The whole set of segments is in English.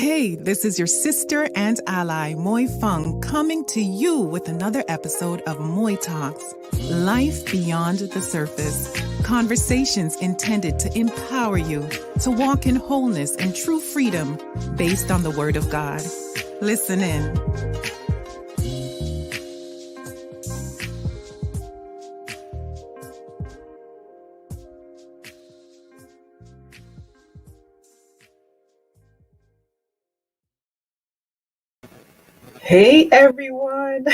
Hey, this is your sister and ally, MOY FUNG, coming to you with another episode of MOY Talks, Life Beyond the Surface. Conversations intended to empower you to walk in wholeness and true freedom based on the Word of God. Listen in. Hey everyone,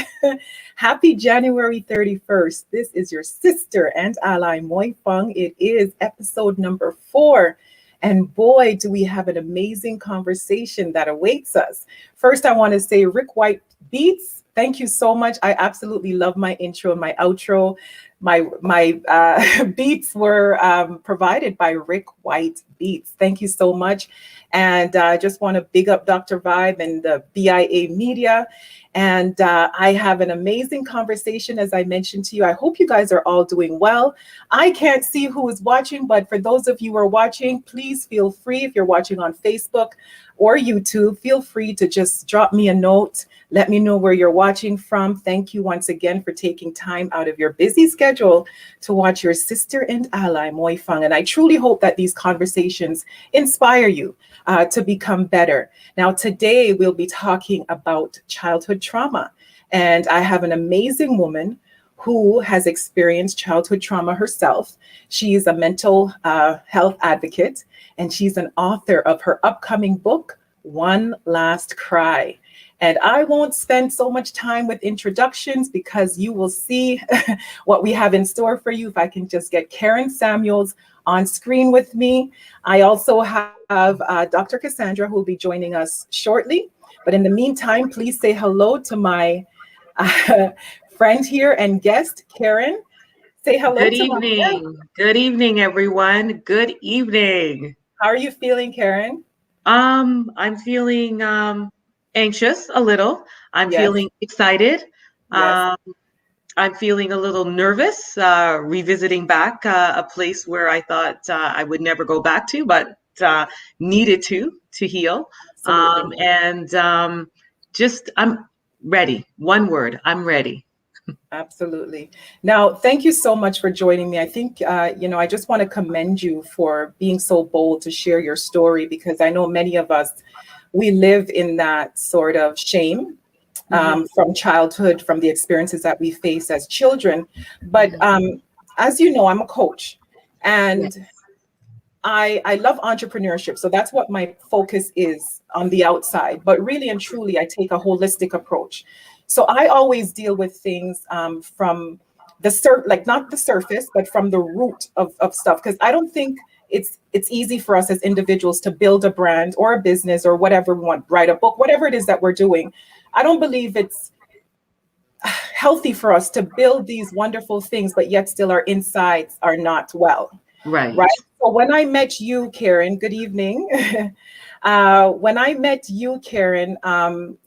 happy January 31st. This is your sister and ally, MOY FUNG. It is episode number 4. And boy, do we have an amazing conversation that awaits us. First, I want to say Rick White Beats. Thank you so much. I absolutely love my intro and my outro. My beats were provided by Rick White Beats. Thank you so much. And I just want to big up Dr. Vibe and the BIA media. And I have an amazing conversation, as I mentioned to you. I hope you guys are all doing well. I can't see who is watching, but for those of you who are watching, please feel free, if you're watching on Facebook or YouTube, feel free to just drop me a note. Let me know where you're watching from. Thank you once again for taking time out of your busy schedule to watch your sister and ally, MOY FUNG. And I truly hope that these conversations inspire you to become better. Now, today we'll be talking about childhood trauma. And I have an amazing woman who has experienced childhood trauma herself. She's a mental health advocate, and she's an author of her upcoming book, One Last Cry. And I won't spend so much time with introductions because you will see what we have in store for you. If I can just get Karen Samuels on screen with me. I also have Dr. Cassandra, who will be joining us shortly. But in the meantime, please say hello to my friend here and guest, Karen. Say hello. Good evening. Good evening, everyone. Good evening. How are you feeling, Karen? I'm feeling anxious a little. I'm feeling excited. Yes. I'm feeling a little nervous, revisiting back a place where I thought I would never go back to, but needed to heal. Just I'm ready. One word, I'm ready. Absolutely. Now, thank you so much for joining me. I think, I just want to commend you for being so bold to share your story, because I know many of us, we live in that sort of shame from childhood, from the experiences that we face as children. But as you know, I'm a coach, and I love entrepreneurship. So that's what my focus is on the outside. But really and truly, I take a holistic approach. So I always deal with things from the not the surface, but from the root of stuff. Because I don't think it's easy for us as individuals to build a brand or a business or whatever we want, write a book, whatever it is that we're doing. I don't believe it's healthy for us to build these wonderful things, but yet still our insides are not well. Right. So when I met you, Karen, good evening. When I met you, Karen,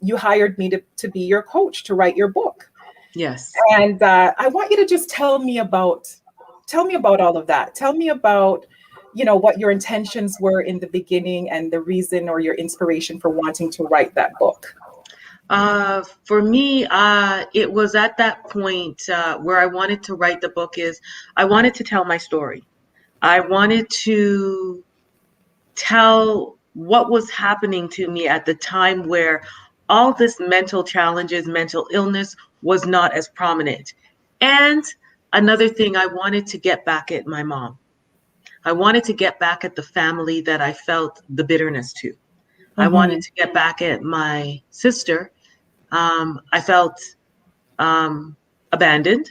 you hired me to be your coach, to write your book. Yes. And I want you to just tell me about all of that. Tell me about, what your intentions were in the beginning and the reason or your inspiration for wanting to write that book. For me, it was at that point where I wanted to write the book. I wanted to tell my story. I wanted to tell what was happening to me at the time where all this mental challenges, mental illness was not as prominent. And another thing, I wanted to get back at my mom. I wanted to get back at the family that I felt the bitterness to. I wanted to get back at my sister. I felt abandoned.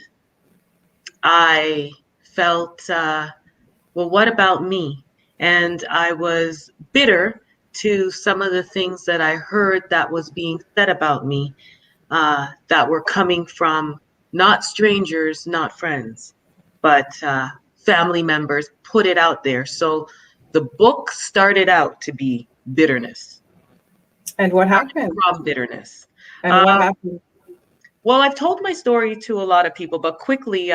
I felt, well, what about me? And I was bitter to some of the things that I heard that was being said about me, that were coming from not strangers, not friends, but family members put it out there. So the book started out to be bitterness. And what happened? From bitterness. And what happened? Well, I've told my story to a lot of people, but quickly,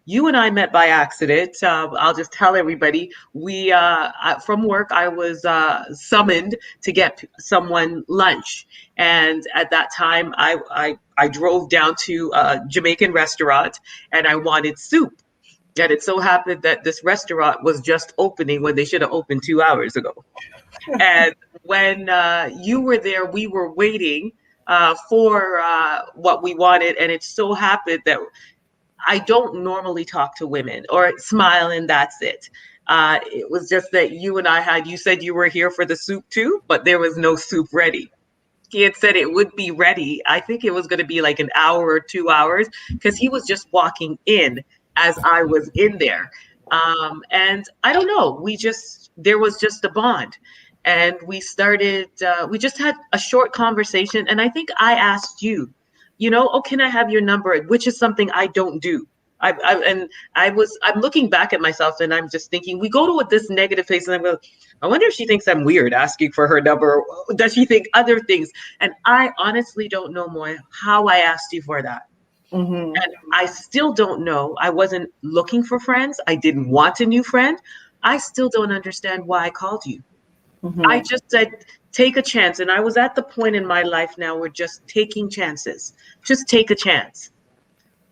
You and I met by accident. I'll just tell everybody. From work, I was summoned to get someone lunch. And at that time, I drove down to a Jamaican restaurant and I wanted soup. And it so happened that this restaurant was just opening when they should have opened 2 hours ago. And when you were there, we were waiting for what we wanted. And it so happened that I don't normally talk to women or smile and that's it. It was just that you said you were here for the soup too, but there was no soup ready. He had said it would be ready. I think it was going to be like an hour or 2 hours because he was just walking in as I was in there. And I don't know, there was just a bond. And we just had a short conversation. And I think I asked you, oh, can I have your number? Which is something I don't do. I'm looking back at myself and I'm just thinking, we go to this negative place and I wonder if she thinks I'm weird asking for her number. Does she think other things? And I honestly don't know, Moy, how I asked you for that. Mm-hmm. And I still don't know. I wasn't looking for friends. I didn't want a new friend. I still don't understand why I called you. Mm-hmm. I just said, take a chance. And I was at the point in my life now where just taking chances, just take a chance.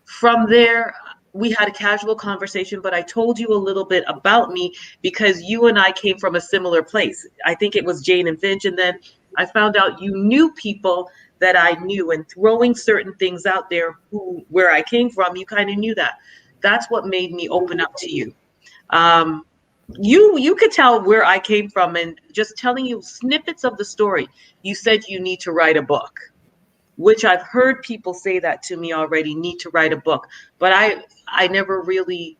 From there, we had a casual conversation, but I told you a little bit about me because you and I came from a similar place. I think it was Jane and Finch. And then I found out you knew people that I knew, and throwing certain things out there where I came from, you kind of knew that. That's what made me open up to you. You could tell where I came from, and just telling you snippets of the story. You said you need to write a book, which I've heard people say that to me already, need to write a book. But I never really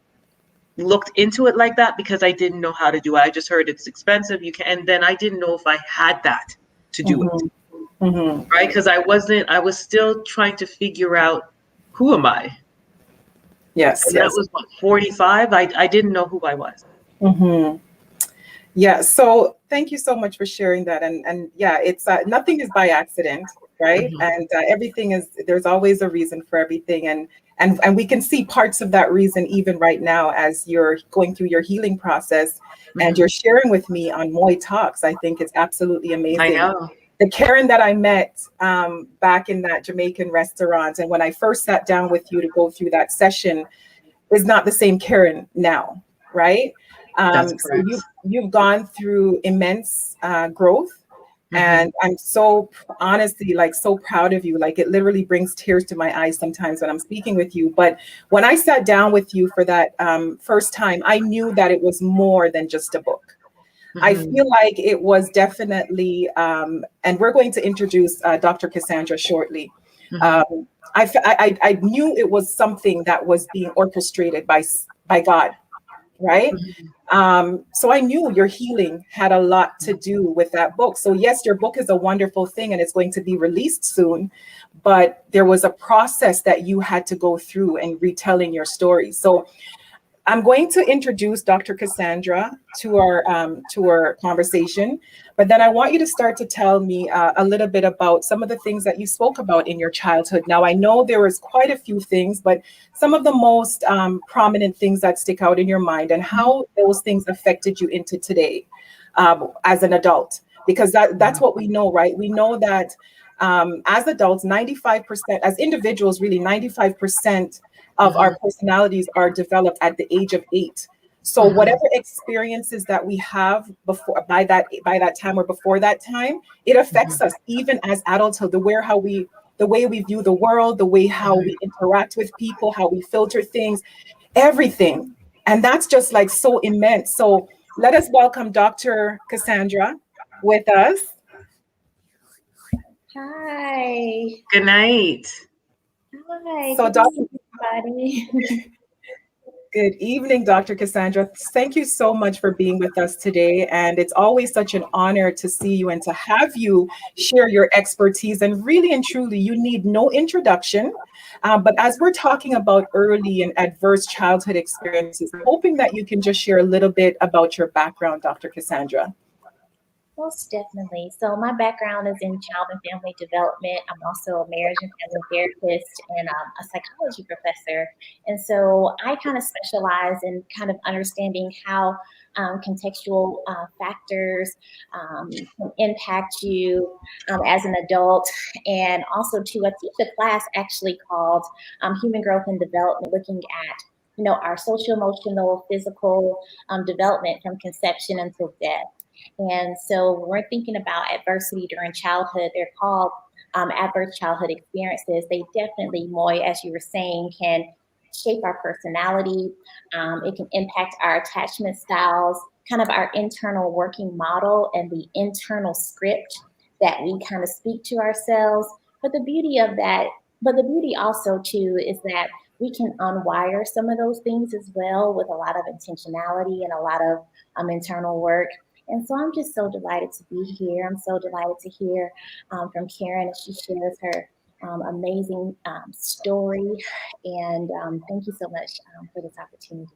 looked into it like that because I didn't know how to do it. I just heard it's expensive. And then I didn't know if I had that to do Mm-hmm. it. Mm-hmm. Right? Because I was still trying to figure out, who am I? Yes. And yes. that was 45. I didn't know who I was. Mm-hmm. Yeah. So thank you so much for sharing that. And yeah, it's nothing is by accident, right? Mhm. And there's always a reason for everything. And we can see parts of that reason even right now as you're going through your healing process and Mhm. you're sharing with me on MOY Talks. I think it's absolutely amazing. I know. The Karen that I met back in that Jamaican restaurant, and when I first sat down with you to go through that session, is not the same Karen now, right? That's So correct. you've gone through immense growth, Mhm. and I'm so honestly so proud of you. Like, it literally brings tears to my eyes sometimes when I'm speaking with you. But when I sat down with you for that first time, I knew that it was more than just a book. I Mhm. feel like it was definitely, and we're going to introduce Dr. Cassandra shortly. Mhm. I knew it was something that was being orchestrated by God, right? So I knew your healing had a lot to do with that book. So yes, your book is a wonderful thing and it's going to be released soon, but there was a process that you had to go through in retelling your story. So I'm going to introduce Dr. Cassandra to our conversation, but then I want you to start to tell me a little bit about some of the things that you spoke about in your childhood. Now, I know there was quite a few things, but some of the most prominent things that stick out in your mind and how those things affected you into today as an adult, because that's what we know, right? We know that as adults, 95%, as individuals, really 95% of our personalities are developed at the age of 8. So whatever experiences that we have before by that time or before that time, it affects us even as adulthood. The way we view the world, the way how we interact with people, how we filter things, everything. And that's just like so immense. So let us welcome Dr. Cassandra with us. Hi. Good night. Hi. So Good Dr. evening, everybody. Good evening, Dr. Cassandra. Thank you so much for being with us today. And it's always such an honor to see you and to have you share your expertise. And really and truly, you need no introduction. But as we're talking about early and adverse childhood experiences, I'm hoping that you can just share a little bit about your background, Dr. Cassandra. Most definitely. So my background is in child and family development. I'm also a marriage and family therapist and a psychology professor. And so I kind of specialize in kind of understanding how contextual factors can impact you as an adult. And also too, I teach a class actually called Human Growth and Development, looking at our social, emotional, physical development from conception until death. And so when we're thinking about adversity during childhood, they're called adverse childhood experiences. They definitely, Moy, as you were saying, can shape our personality. It can impact our attachment styles, kind of our internal working model and the internal script that we kind of speak to ourselves. But the beauty of that, but the beauty also too, is that we can unwire some of those things as well with a lot of intentionality and a lot of internal work. And so I'm just so delighted to be here. I'm so delighted to hear from Karen as she shares her amazing story. And thank you so much for this opportunity.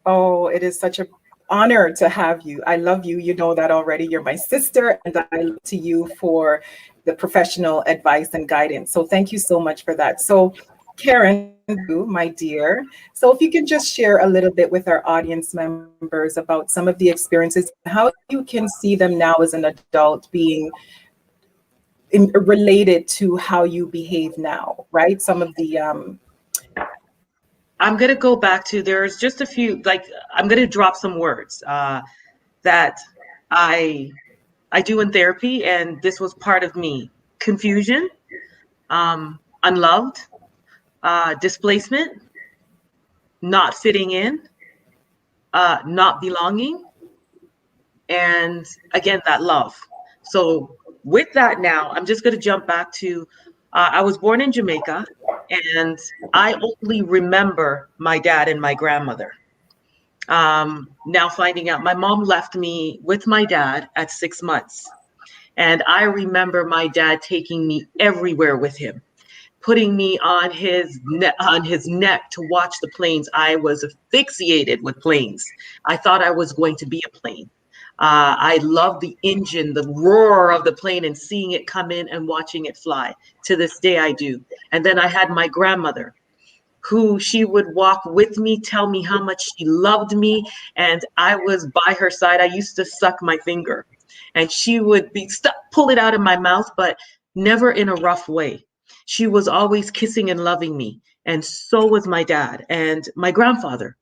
Oh, it is such an honor to have you. I love you. You know that already. You're my sister, and I look to you for the professional advice and guidance. So thank you so much for that. So, Karen, my dear, so if you can just share a little bit with our audience members about some of the experiences, how you can see them now as an adult being related to how you behave now, right? Some of the I'm going to go back to, there's just a few, like, I'm going to drop some words that I do in therapy, and this was part of me. Confusion, unloved, displacement, not fitting in, not belonging, and again, that love. So with that now, I'm just going to jump back to, I was born in Jamaica, and I only remember my dad and my grandmother. Now finding out my mom left me with my dad at 6 months. And I remember my dad taking me everywhere with him, putting me on his neck to watch the planes. I was asphyxiated with planes. I thought I was going to be a plane. I loved the engine, the roar of the plane, and seeing it come in and watching it fly. To this day, I do. And then I had my grandmother, who she would walk with me, tell me how much she loved me, and I was by her side. I used to suck my finger, and she would be pull it out of my mouth, but never in a rough way. She was always kissing and loving me, and so was my dad and my grandfather,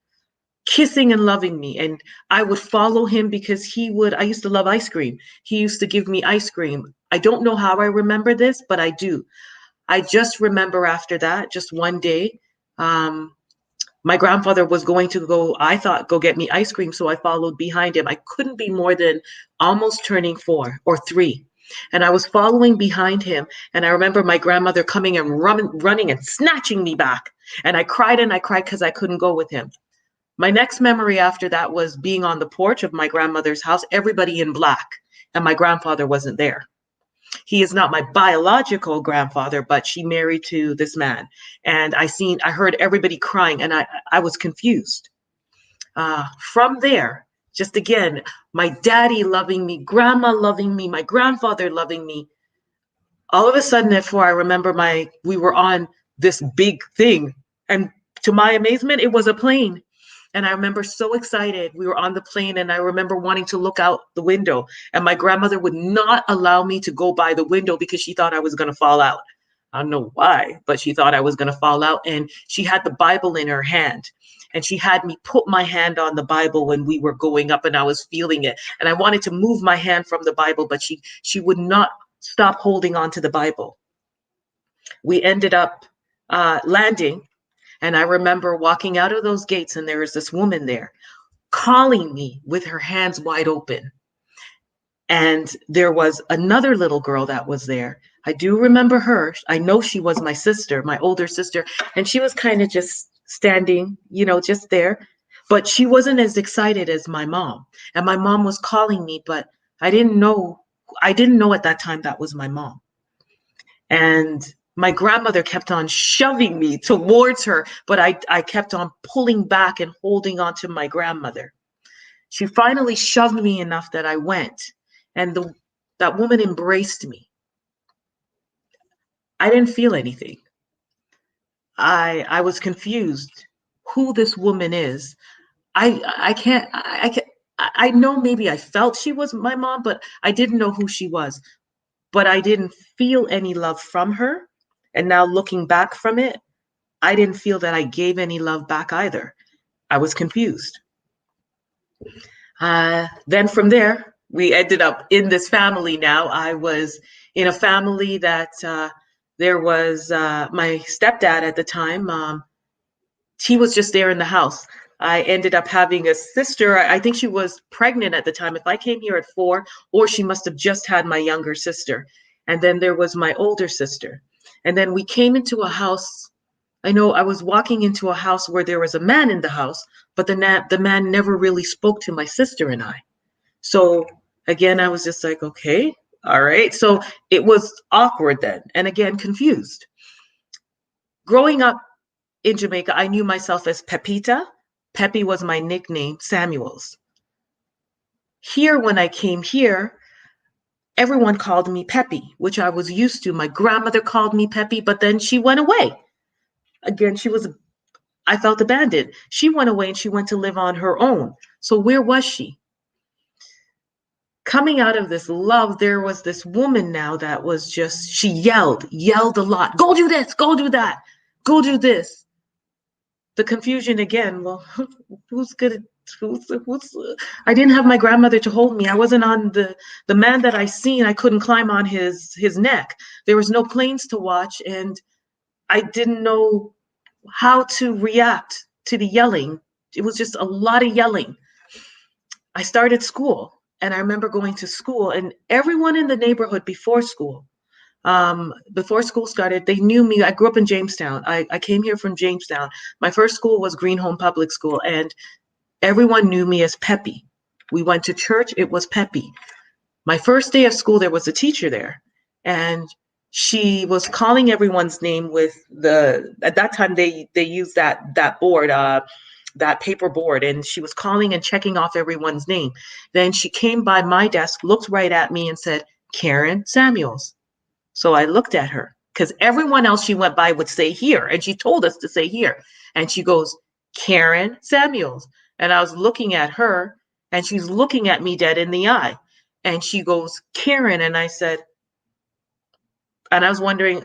kissing and loving me. And I would follow him because I used to love ice cream. He used to give me ice cream. I don't know how I remember this, but I do. I just remember after that, just one day, my grandfather was going to go, I thought, go get me ice cream. So I followed behind him. I couldn't be more than almost turning 4 or 3. And I was following behind him. And I remember my grandmother coming and running and snatching me back. And I cried because I couldn't go with him. My next memory after that was being on the porch of my grandmother's house, everybody in black, and my grandfather wasn't there. He is not my biological grandfather, but she married to this man. And I heard everybody crying, and I was confused. From there, just again, my daddy loving me, grandma loving me, my grandfather loving me. All of a sudden at 4, I remember we were on this big thing. And to my amazement, it was a plane. And I remember so excited. We were on the plane, and I remember wanting to look out the window. And my grandmother would not allow me to go by the window because she thought I was going to fall out. I don't know why, but she thought I was going to fall out. And she had the Bible in her hand. And she had me put my hand on the Bible when we were going up, and I was feeling it. And I wanted to move my hand from the Bible, but she would not stop holding on to the Bible. We ended up landing. And I remember walking out of those gates, and there was this woman there calling me with her hands wide open. And there was another little girl that was there. I do remember her. I know she was my sister, my older sister. And she was kind of just standing, just there. But she wasn't as excited as my mom. And my mom was calling me, but I didn't know at that time that was my mom. And my grandmother kept on shoving me towards her, but I kept on pulling back and holding on to my grandmother. She finally shoved me enough that I went. and that woman embraced me. I didn't feel anything. I was confused who this woman is. I know maybe I felt she was my mom, but I didn't know who she was. But I didn't feel any love from her. And now looking back from it, I didn't feel that I gave any love back either. I was confused. Then from there, we ended up in this family now. I was in a family that there was my stepdad at the time. He was just there in the house. I ended up having a sister. I think she was pregnant at the time. If I came here at 4, or she must have just had my younger sister. And then there was my older sister. And then we came into a house. I know I was walking into a house where there was a man in the house, but the man never really spoke to my sister and I. So again, I was just like, okay, all right. So it was awkward then. And again, confused. Growing up in Jamaica, I knew myself as Pepita. Peppy was my nickname, Samuels. Here, when I came here, everyone called me Peppy, which I was used to. My grandmother called me Peppy, but then she went away. Again, I felt abandoned. She went away and she went to live on her own. So where was she? Coming out of this love, there was this woman now that was just, she yelled a lot. Go do this, go do that, go do this. The confusion again, well, I didn't have my grandmother to hold me. I wasn't on the man that I seen. I couldn't climb on his neck. There was no planes to watch, and I didn't know how to react to the yelling. It was just a lot of yelling. I started school, and I remember going to school, and everyone in the neighborhood before school started, they knew me. I grew up in Jamestown. I came here from Jamestown. My first school was Greenholme Public School, and everyone knew me as Peppy. We went to church, it was Peppy. My first day of school, there was a teacher there, and she was calling everyone's name with at that time they used that board, that paper board, and she was calling and checking off everyone's name. Then she came by my desk, looked right at me and said, Karen Samuels. So I looked at her, because everyone else she went by would say here, and she told us to say here. And she goes, Karen Samuels. And I was looking at her, and she's looking at me dead in the eye. And she goes, Karen. And I said, and I was wondering,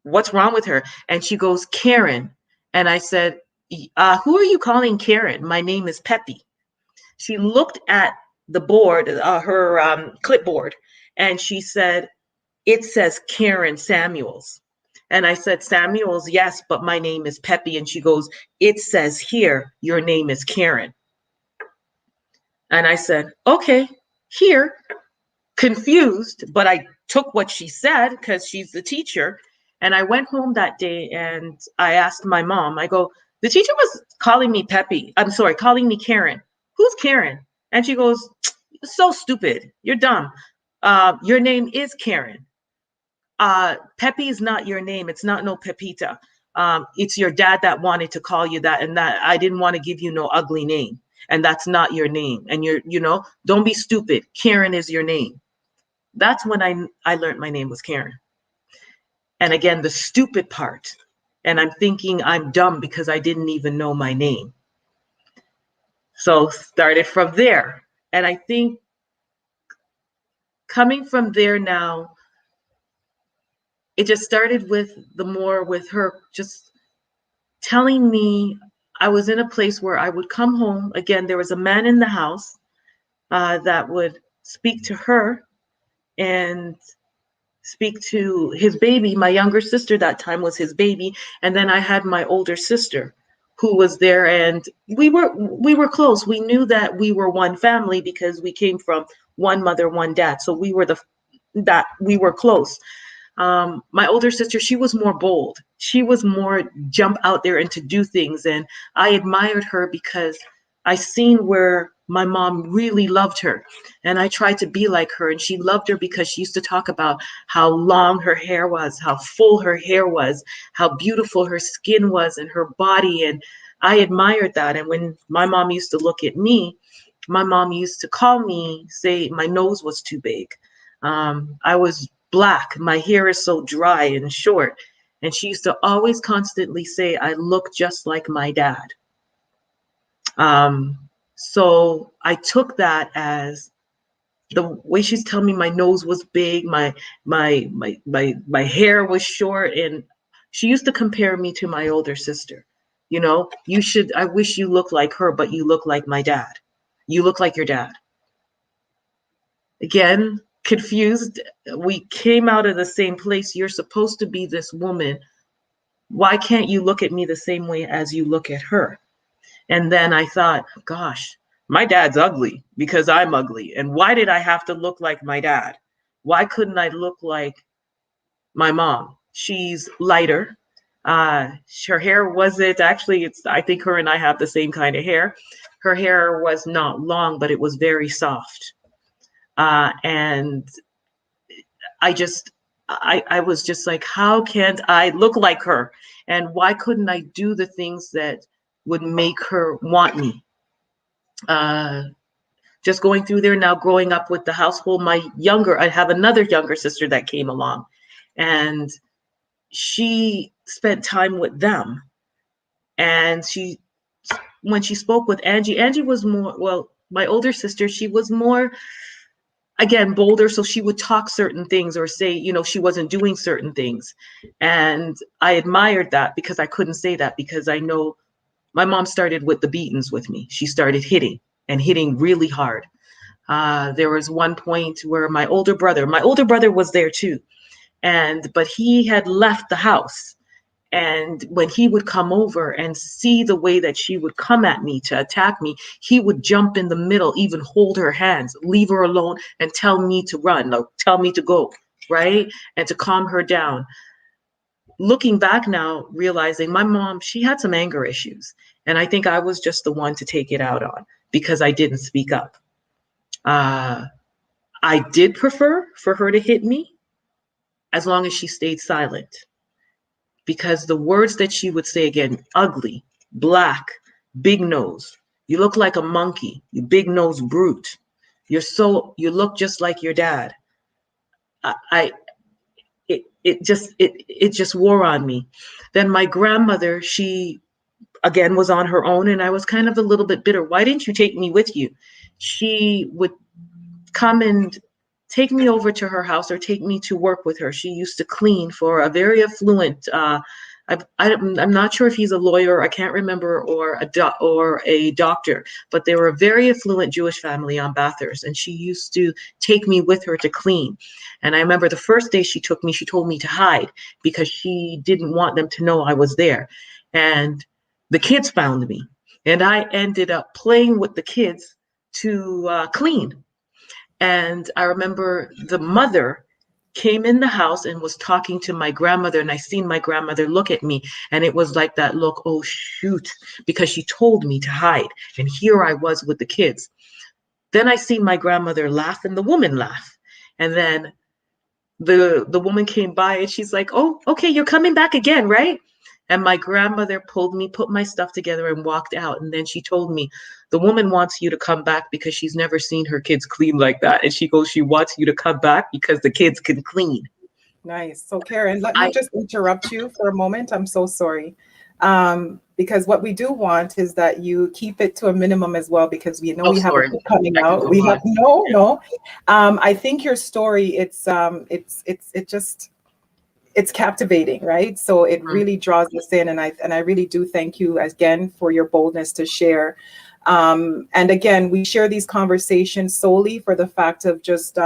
what's wrong with her? And she goes, Karen. And I said, who are you calling Karen? My name is Peppy. She looked at the board, her clipboard, and she said, it says Karen Samuels. And I said, Samuels, yes, but my name is Peppy. And she goes, it says here, your name is Karen. And I said, okay, here, confused, but I took what she said because she's the teacher. And I went home that day and I asked my mom, I go, the teacher was calling me Peppy. I'm sorry, calling me Karen. Who's Karen? And she goes, so stupid. You're dumb. Your name is Karen. Peppy is not your name. It's not no Pepita. It's your dad that wanted to call you that, and that I didn't want to give you no ugly name, and that's not your name. And don't be stupid. Karen is your name. That's when I learned my name was Karen. And again, the stupid part. And I'm thinking I'm dumb because I didn't even know my name. So started from there. And I think coming from there now, it just started with her just telling me I was in a place where I would come home. Again, there was a man in the house that would speak to her and speak to his baby. My younger sister that time was his baby. And then I had my older sister who was there, and we were close. We knew that we were one family because we came from one mother, one dad. So we were close. My older sister, she was more bold. She was more jump out there and to do things. And I admired her because I seen where my mom really loved her. And I tried to be like her. And she loved her because she used to talk about how long her hair was, how full her hair was, how beautiful her skin was and her body. And I admired that. And when my mom used to look at me, my mom used to call me, say my nose was too big. I was black. My hair is so dry and short. And she used to always constantly say, I look just like my dad. So I took that as the way she's telling me my nose was big, my hair was short, and she used to compare me to my older sister. You know, I wish you looked like her, but you look like my dad. You look like your dad. Again, confused. We came out of the same place. You're supposed to be this woman. Why can't you look at me the same way as you look at her? And then I thought, gosh, my dad's ugly because I'm ugly. And why did I have to look like my dad? Why couldn't I look like my mom? She's lighter. Her hair wasn't actually, I think her and I have the same kind of hair. Her hair was not long, but it was very soft. And I was just like, how can't I look like her? And why couldn't I do the things that would make her want me? Just going through there now, growing up with the household, I have another younger sister that came along, and she spent time with them. And when she spoke with Angie was more, well, my older sister, she was more, again, bolder. So she would talk certain things or say, you know, she wasn't doing certain things. And I admired that because I couldn't say that, because I know my mom started with the beatings with me. She started hitting really hard. There was one point where my older brother was there too. But he had left the house. And when he would come over and see the way that she would come at me to attack me, he would jump in the middle, even hold her hands, leave her alone, and tell me to run, like, tell me to go, right? And to calm her down. Looking back now, realizing my mom, she had some anger issues. And I think I was just the one to take it out on because I didn't speak up. I did prefer for her to hit me as long as she stayed silent. Because the words that she would say, again, ugly, black, big nose, you look like a monkey, you big nose brute, you look just like your dad. It just wore on me. Then my grandmother, she again was on her own, and I was kind of a little bit bitter. Why didn't you take me with you? She would come and take me over to her house or take me to work with her. She used to clean for a very affluent, I'm not sure if he's a lawyer, I can't remember, or a doctor, but they were a very affluent Jewish family on Bathurst, and she used to take me with her to clean. And I remember the first day she took me, she told me to hide because she didn't want them to know I was there. And the kids found me, and I ended up playing with the kids to clean. And I remember the mother came in the house and was talking to my grandmother, and I seen my grandmother look at me, and it was like that look, oh shoot, because she told me to hide, and here I was with the kids. Then I see my grandmother laugh, and the woman laugh, and then the woman came by, and she's like, oh, okay, you're coming back again, right? And my grandmother pulled me, put my stuff together, and walked out. And then she told me, the woman wants you to come back because she's never seen her kids clean like that. And she goes, she wants you to come back because the kids can clean. Nice. So Karen, let me just interrupt you for a moment. I'm so sorry. Because what we do want is that you keep it to a minimum as well, because we know we have a book coming out. We have no. I think your story, it's captivating, right? So it really draws us in, and I really do thank you again for your boldness to share. And again, we share these conversations solely for the fact of just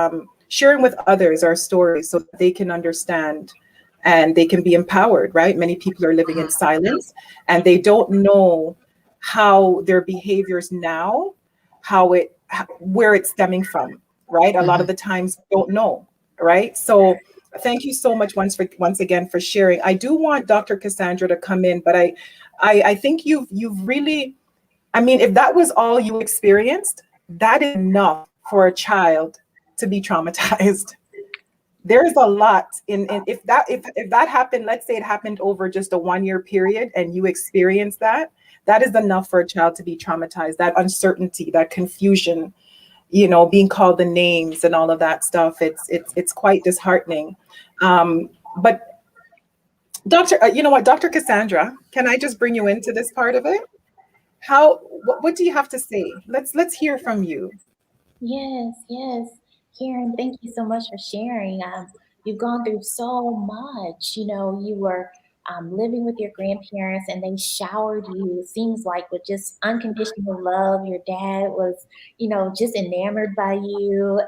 sharing with others our stories so that they can understand and they can be empowered, right? Many people are living in silence and they don't know how their behaviors now, where it's stemming from, right? A lot of the times don't know, right? So thank you so much once again for sharing. I do want Dr. Cassandra to come in, but I think you've really, I mean, if that was all you experienced, that is enough for a child to be traumatized. There's a lot in if that happened, let's say it happened over just a 1 year period and you experienced that, that is enough for a child to be traumatized. That uncertainty, that confusion, being called the names and all of that stuff. It's quite disheartening. But Doctor, you know what, Dr. Cassandra, can I just bring you into this part of it? What do you have to say? Let's hear from you. Yes, yes. Karen, thank you so much for sharing. You've gone through so much. You were living with your grandparents and they showered you, it seems like, with just unconditional love. Your dad was, just enamored by you.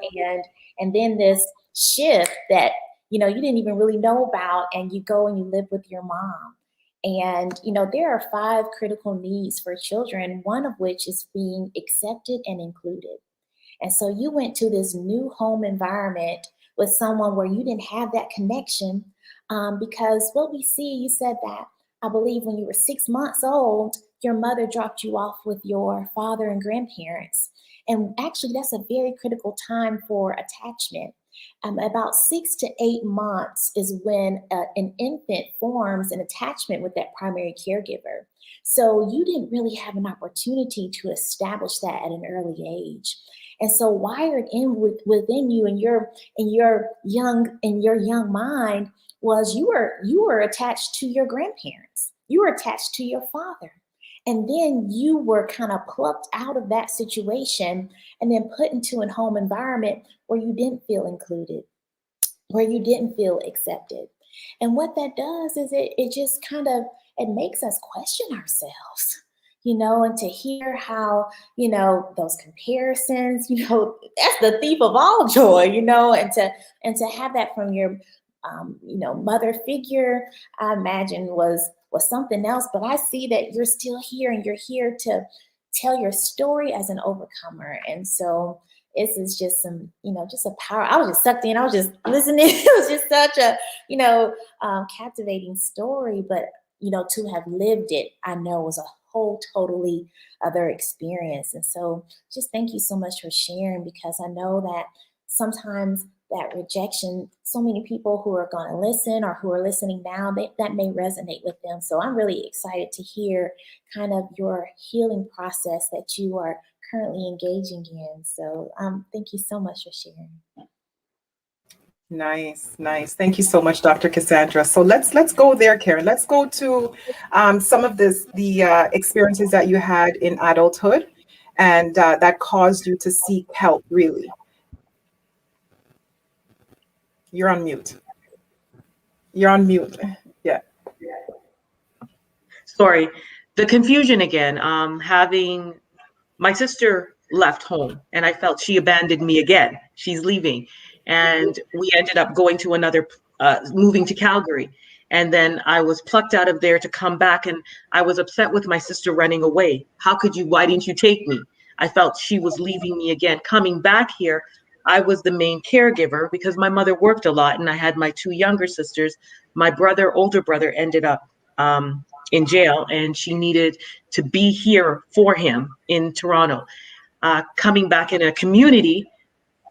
And then this shift that, you didn't even really know about, and you go and you live with your mom. And, there are 5 critical needs for children, one of which is being accepted and included. And so you went to this new home environment with someone where you didn't have that connection, because what we see, you said that, I believe when you were 6 months old, your mother dropped you off with your father and grandparents. And actually, that's a very critical time for attachment. About 6 to 8 months is when an infant forms an attachment with that primary caregiver. So you didn't really have an opportunity to establish that at an early age. And so wired in within you and your young mind was you were attached to your grandparents. You were attached to your father. And then you were kind of plucked out of that situation and then put into a home environment where you didn't feel included, where you didn't feel accepted. And what that does is it just kind of, it makes us question ourselves, and to hear how, those comparisons, that's the thief of all joy, and to have that from your, mother figure, I imagine was something else. But I see that you're still here and you're here to tell your story as an overcomer. And so this is just some, just a power. I was just sucked in. I was just listening. It was just such a, captivating story. But, to have lived it, I know was a whole totally other experience. And so just thank you so much for sharing, because I know that sometimes that rejection, so many people who are going to listen or who are listening now, that may resonate with them. So I'm really excited to hear kind of your healing process that you are currently engaging in. So thank you so much for sharing. Nice. Thank you so much, Dr. Cassandra. So let's go there, Karen. Let's go to some of the experiences that you had in adulthood, and that caused you to seek help, really. You're on mute. Yeah. Sorry, the confusion again. Having my sister left home, and I felt she abandoned me again. She's leaving, and we ended up going to another, moving to Calgary. And then I was plucked out of there to come back, and I was upset with my sister running away. How could you? Why didn't you take me? I felt she was leaving me again. Coming back here, I was the main caregiver because my mother worked a lot, and I had my 2 younger sisters. My older brother, ended up in jail, and she needed to be here for him in Toronto. Coming back in a community,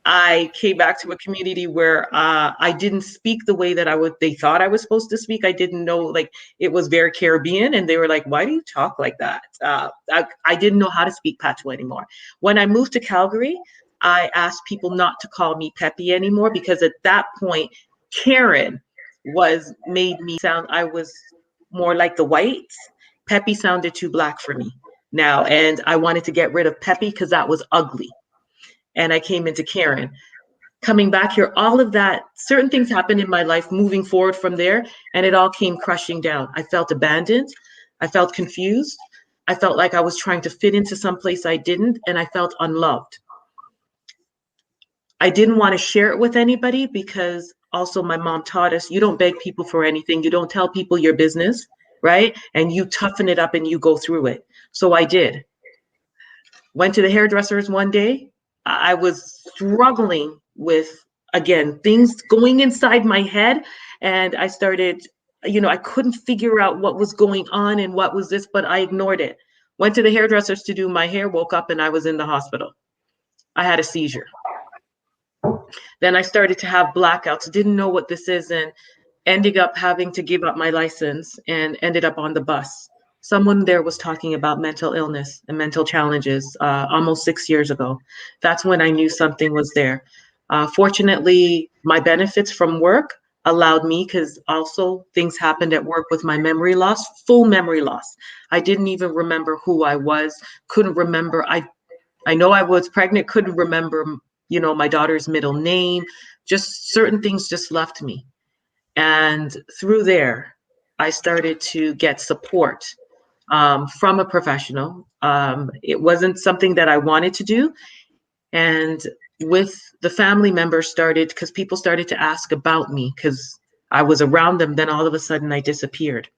I came back to a community where I didn't speak the way that they thought I was supposed to speak. I didn't know, like, it was very Caribbean, and they were like, why do you talk like that? I didn't know how to speak Patois anymore. When I moved to Calgary, I asked people not to call me Peppy anymore, because at that point, Karen made me sound, I was more like the whites. Peppy sounded too black for me now, and I wanted to get rid of Peppy because that was ugly. And I came into Karen. Coming back here, all of that, certain things happened in my life moving forward from there, and it all came crushing down. I felt abandoned. I felt confused. I felt like I was trying to fit into some place I didn't, and I felt unloved. I didn't want to share it with anybody, because also my mom taught us, you don't beg people for anything. You don't tell people your business, right? And you toughen it up and you go through it. So I did. Went to the hairdressers one day. I was struggling with, again, things going inside my head. And I started, I couldn't figure out what was going on and what was this, but I ignored it. Went to the hairdressers to do my hair, woke up and I was in the hospital. I had a seizure. Then I started to have blackouts, didn't know what this is, and ended up having to give up my license and ended up on the bus someone there was talking about mental illness and mental challenges almost 6 years ago. That's when I knew something was there. Fortunately, my benefits from work allowed me, because also things happened at work with my memory loss, full memory loss. I didn't even remember who I was, couldn't remember. I know I was pregnant, couldn't remember, my daughter's middle name, just certain things just left me. And through there, I started to get support from a professional. It wasn't something that I wanted to do. And with the family members started, because people started to ask about me because I was around them, then all of a sudden I disappeared.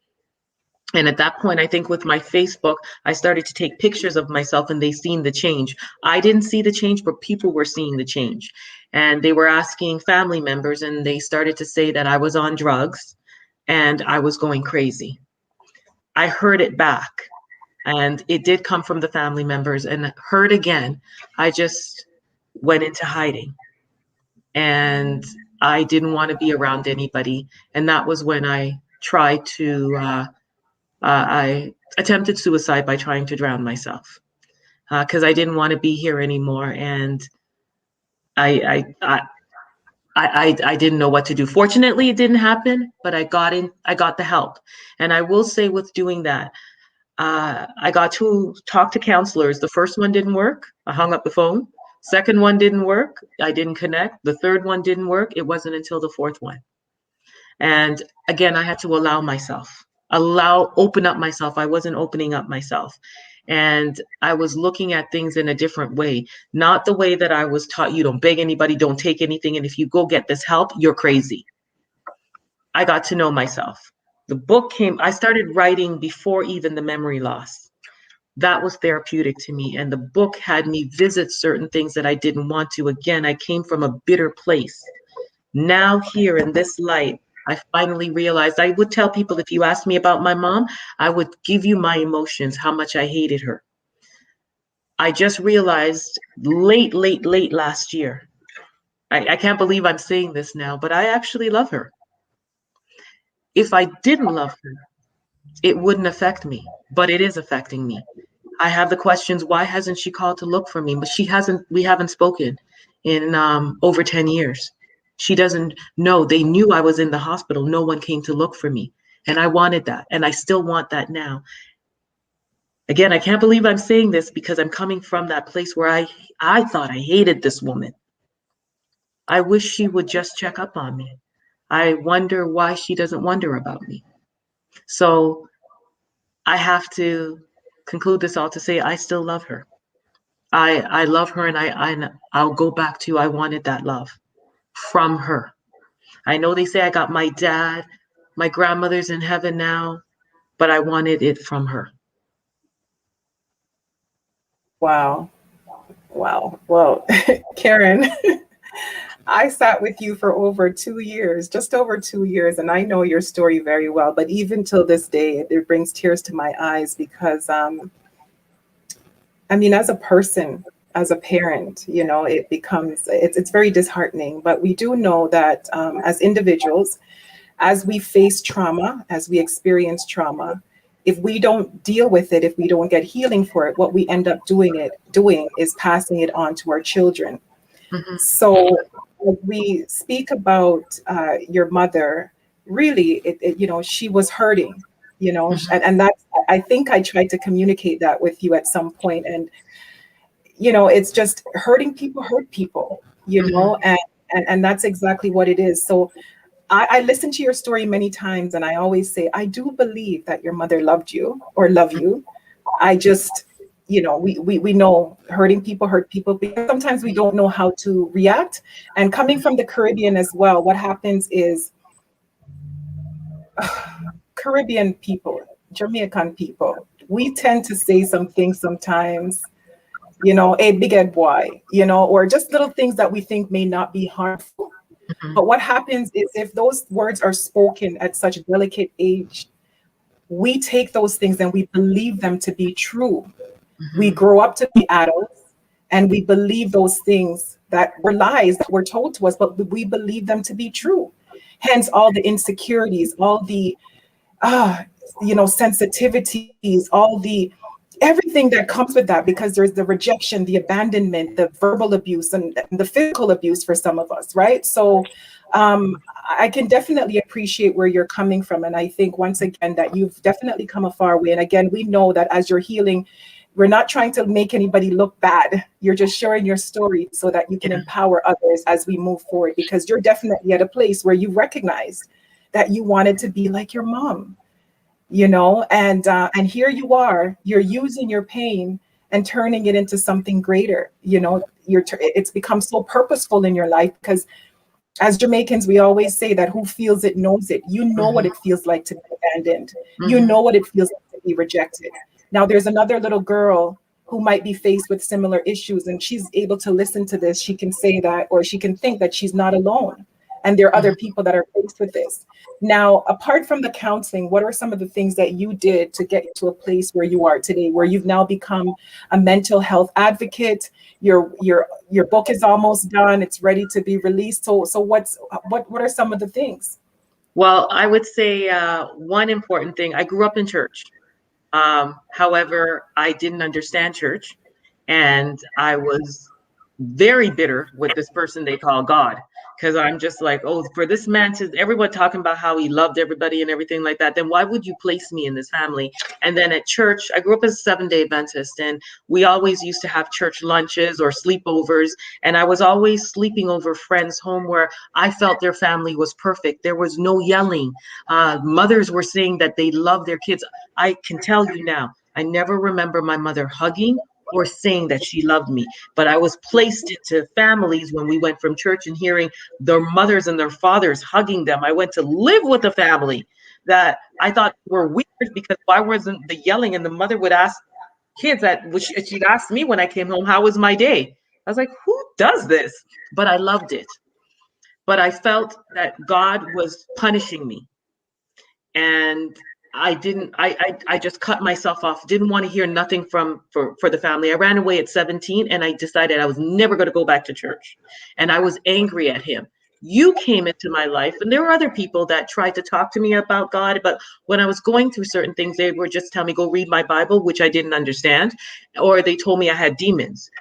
And at that point, I think with my Facebook, I started to take pictures of myself and they seen the change. I didn't see the change, but people were seeing the change. And they were asking family members and they started to say that I was on drugs and I was going crazy. I heard it back and it did come from the family members, and heard again. I just went into hiding and I didn't want to be around anybody. And that was when I tried to, I attempted suicide by trying to drown myself because I didn't want to be here anymore. And I didn't know what to do. Fortunately, it didn't happen, but I got the help. And I will say with doing that, I got to talk to counselors. The first one didn't work. I hung up the phone. Second one didn't work. I didn't connect. The third one didn't work. It wasn't until the fourth one. And again, I had to open up myself. I wasn't opening up myself. And I was looking at things in a different way, not the way that I was taught. You don't beg anybody, don't take anything. And if you go get this help, you're crazy. I got to know myself. The book I started writing before even the memory loss. That was therapeutic to me. And the book had me visit certain things that I didn't want to. Again, I came from a bitter place. Now here in this light, I finally realized. I would tell people, if you asked me about my mom, I would give you my emotions, how much I hated her. I just realized late last year. I can't believe I'm saying this now, but I actually love her. If I didn't love her, it wouldn't affect me, but it is affecting me. I have the questions, why hasn't she called to look for me? But we haven't spoken in over 10 years. She doesn't know. They knew I was in the hospital. No one came to look for me. And I wanted that. And I still want that now. Again, I can't believe I'm saying this because I'm coming from that place where I thought I hated this woman. I wish she would just check up on me. I wonder why she doesn't wonder about me. So I have to conclude this all to say I still love her. I love her, and I'll go back to, I wanted that love from her. I know they say I got my dad, my grandmother's in heaven now, but I wanted it from her. Wow. Well, Karen, I sat with you for over 2 years, just over 2 years, and I know your story very well. But even till this day, it brings tears to my eyes because, as a person, as a parent, it's very disheartening. But we do know that as individuals, as we face trauma, as we experience trauma, if we don't deal with it, if we don't get healing for it, what we end up doing is passing it on to our children. Mm-hmm. So when we speak about your mother, really, she was hurting, mm-hmm. and that's, I think I tried to communicate that with you at some point. And, it's just hurting people hurt people, mm-hmm. and that's exactly what it is. So I listen to your story many times, and I always say, I do believe that your mother loved you or love you. I just, we know hurting people hurt people, because sometimes we don't know how to react. And coming from the Caribbean as well, what happens is Caribbean people, Jamaican people, we tend to say some things sometimes, a big head boy, or just little things that we think may not be harmful. Mm-hmm. But what happens is, if those words are spoken at such a delicate age, we take those things and we believe them to be true. Mm-hmm. We grow up to be adults and we believe those things that were lies that were told to us, but we believe them to be true. Hence all the insecurities, all the sensitivities, all the everything that comes with that, because there's the rejection, the abandonment, the verbal abuse, and the physical abuse for some of us, right? So I can definitely appreciate where you're coming from. And I think, once again, that you've definitely come a far way. And again, we know that as you're healing, we're not trying to make anybody look bad. You're just sharing your story so that you can empower others as we move forward, because you're definitely at a place where you recognize that you wanted to be like your mom, and here you are, you're using your pain and turning it into something greater. It's become so purposeful in your life, because as Jamaicans, we always say that who feels it knows it. You know what it feels like to be abandoned. You know what it feels like to be rejected. Now, there's another little girl who might be faced with similar issues, and she's able to listen to this. She can say that, or she can think that she's not alone. And there are other people that are faced with this. Now, apart from the counseling, what are some of the things that you did to get to a place where you are today, where you've now become a mental health advocate? Your book is almost done; it's ready to be released. So what are some of the things? Well, I would say one important thing. I grew up in church. However, I didn't understand church, and I was very bitter with this person they call God, because I'm just like, oh, for this man to everyone talking about how he loved everybody and everything like that, then why would you place me in this family? And then at church, I grew up as a 7-day Adventist, and we always used to have church lunches or sleepovers, and I was always sleeping over friends' home where I felt their family was perfect. There was no yelling. Mothers were saying that they love their kids. I can tell you now, I never remember my mother hugging or saying that she loved me, but I was placed into families when we went from church and hearing their mothers and their fathers hugging them. I went to live with a family that I thought were weird, because why wasn't the yelling? And the mother would ask kids which she'd ask me when I came home, how was my day? I was like, who does this? But I loved it. But I felt that God was punishing me. And I just cut myself off. Didn't want to hear nothing for the family. I ran away at 17, and I decided I was never going to go back to church. And I was angry at him. You came into my life, and there were other people that tried to talk to me about God, but when I was going through certain things, they were just telling me, go read my Bible, which I didn't understand, or they told me I had demons.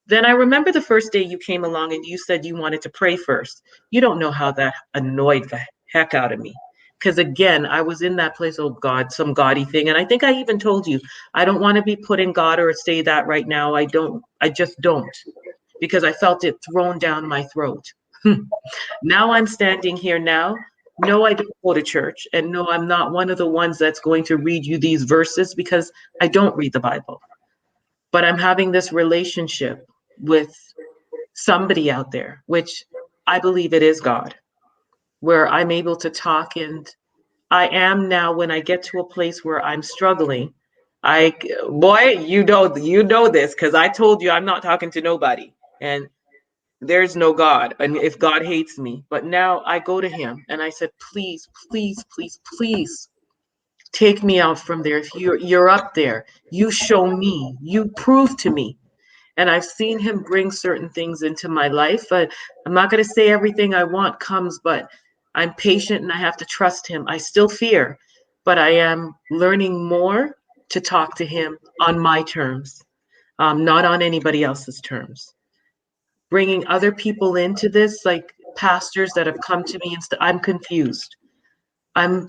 Then I remember the first day you came along and you said you wanted to pray first. You don't know how that annoyed the heck out of me. Because again, I was in that place, oh God, some gaudy thing. And I think I even told you, I don't want to be put in God or say that right now. I just don't, because I felt it thrown down my throat. Now I'm standing here now. No, I don't go to church. And no, I'm not one of the ones that's going to read you these verses, because I don't read the Bible. But I'm having this relationship with somebody out there, which I believe it is God, where I'm able to talk. And I am now, when I get to a place where I'm struggling, you know this, because I told you I'm not talking to nobody, and there's no God, and if God hates me. But now I go to him and I said, please, please, please, please take me out from there. If you're up there, you show me, you prove to me. And I've seen him bring certain things into my life. But I'm not going to say everything I want comes, but I'm patient and I have to trust him. I still fear, but I am learning more to talk to him on my terms, not on anybody else's terms. Bringing other people into this, like pastors that have come to me, and I'm confused. I'm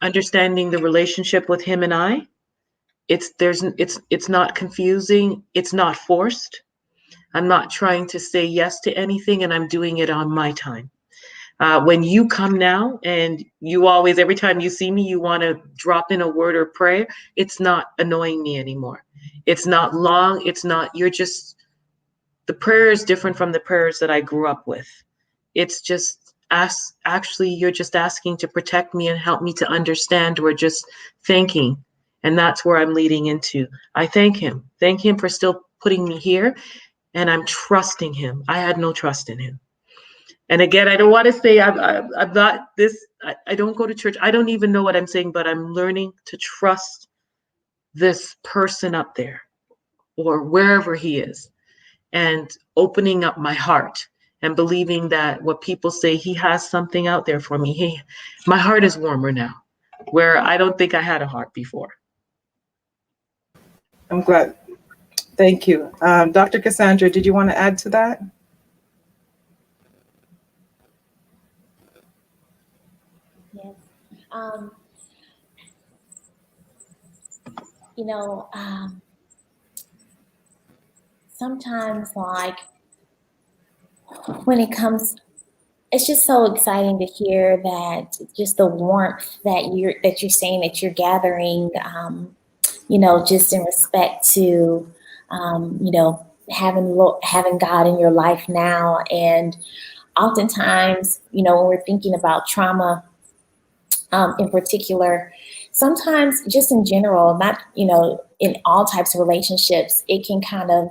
understanding the relationship with him and I. It's not confusing. It's not forced. I'm not trying to say yes to anything, and I'm doing it on my time. When you come now, and you always, every time you see me, you want to drop in a word or prayer, it's not annoying me anymore. It's not long. The prayer is different from the prayers that I grew up with. It's just actually, you're just asking to protect me and help me to understand, or just thanking. And that's where I'm leading into. I thank him for still putting me here. And I'm trusting him. I had no trust in him. And again, I don't want to say I'm not this. I don't go to church. I don't even know what I'm saying, but I'm learning to trust this person up there, or wherever he is, and opening up my heart and believing that what people say, he has something out there for me. My heart is warmer now. where I don't think I had a heart before. I'm glad. Thank you. Dr. Cassandra, did you want to add to that? Yes. You know, sometimes like when it comes, it's just so exciting to hear that just the warmth that you're saying that you're gathering, just in respect to, having God in your life now. And oftentimes, when we're thinking about trauma, in particular, sometimes just in general, not, in all types of relationships, it can kind of,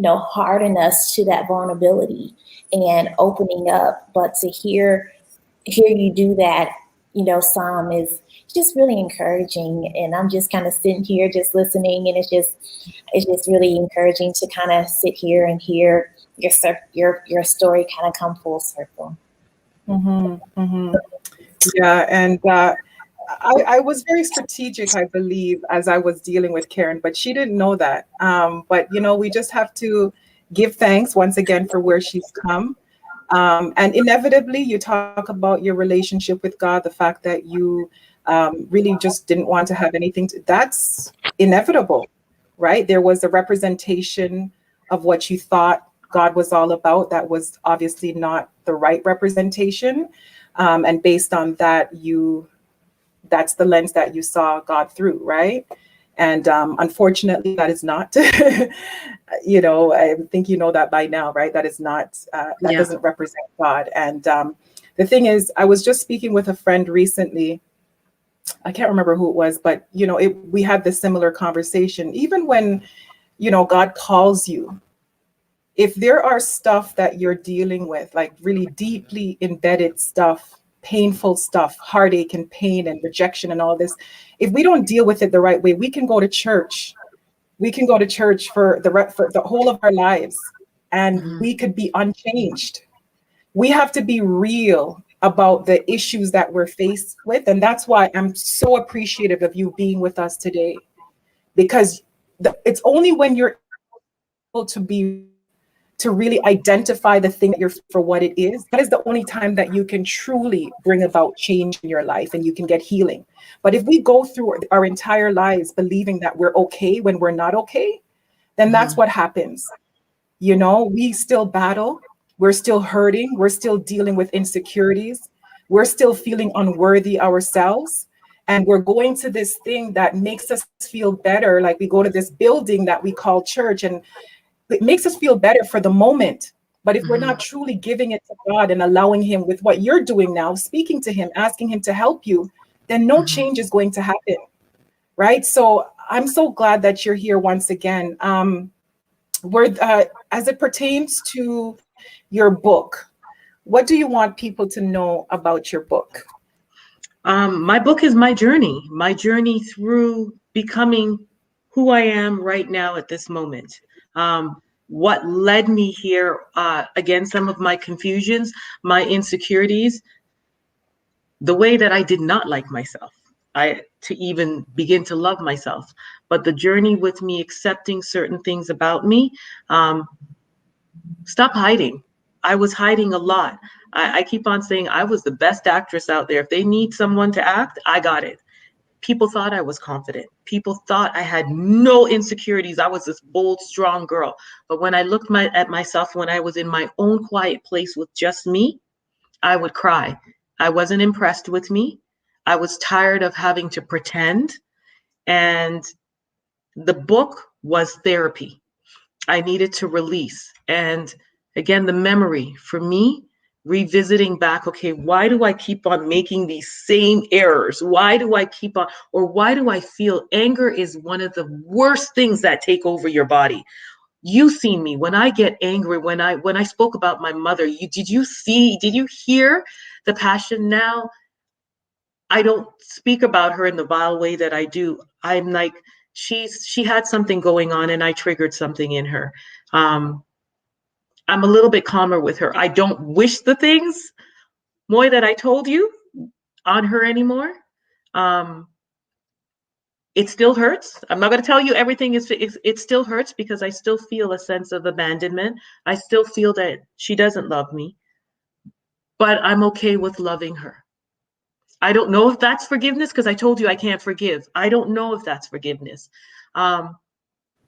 harden us to that vulnerability and opening up. But to hear you do that, some is just really encouraging. And I'm just kind of sitting here just listening, and it's just really encouraging to kind of sit here and hear your story kind of come full circle. Mm-hmm, mm-hmm. Yeah, and I was very strategic, I believe, as I was dealing with Karen, but she didn't know that. But we just have to give thanks once again for where she's come. And inevitably, you talk about your relationship with God, the fact that you really just didn't want to have anything that's inevitable, right? There was a representation of what you thought God was all about that was obviously not the right representation. And based on that, that's the lens that you saw God through, right? And unfortunately, that is not, I think you know that by now, right? That is not, that Yeah. doesn't represent God. And the thing is, I was just speaking with a friend recently. I can't remember who it was, but, we had this similar conversation. Even when, God calls you, if there are stuff that you're dealing with, like really deeply embedded stuff, painful stuff, heartache and pain and rejection and all this, if we don't deal with it the right way, we can go to church. We can go to church for the whole of our lives, and Mhm. we could be unchanged. We have to be real about the issues that we're faced with. And that's why I'm so appreciative of you being with us today, because it's only when you're able to really identify the thing that you're for what it is, that is the only time that you can truly bring about change in your life and you can get healing. But if we go through our entire lives believing that we're okay when we're not okay, then that's what happens. We still battle, we're still hurting, we're still dealing with insecurities, we're still feeling unworthy ourselves. And we're going to this thing that makes us feel better. Like we go to this building that we call church, and it makes us feel better for the moment. But if we're Mhm. not truly giving it to God and allowing Him with what you're doing now, speaking to Him, asking Him to help you, then no Mhm. change is going to happen. Right. So I'm so glad that you're here once again. As it pertains to your book, what do you want people to know about your book? My book is my journey through becoming who I am right now at this moment. What led me here, again, some of my confusions, my insecurities, the way that I did not like myself, to even begin to love myself. But the journey with me accepting certain things about me, stop hiding. I was hiding a lot. I keep on saying I was the best actress out there. If they need someone to act, I got it. People thought I was confident. People thought I had no insecurities. I was this bold, strong girl. But when I looked at myself, when I was in my own quiet place with just me, I would cry. I wasn't impressed with me. I was tired of having to pretend. And the book was therapy. I needed to release. And again, the memory for me, revisiting back, okay, why do I keep on making these same errors? Why do I keep on, or why do I feel anger is one of the worst things that take over your body? You seen me when I get angry, when I spoke about my mother, did you hear the passion? Now I don't speak about her in the vile way that I do. I'm like, she had something going on and I triggered something in her. Um, I'm a little bit calmer with her. I don't wish the things, Moy, that I told you on her anymore. It still hurts. I'm not going to tell you everything it still hurts, because I still feel a sense of abandonment. I still feel that she doesn't love me, but I'm okay with loving her. I don't know if that's forgiveness, because I told you I can't forgive. I don't know if that's forgiveness. I'm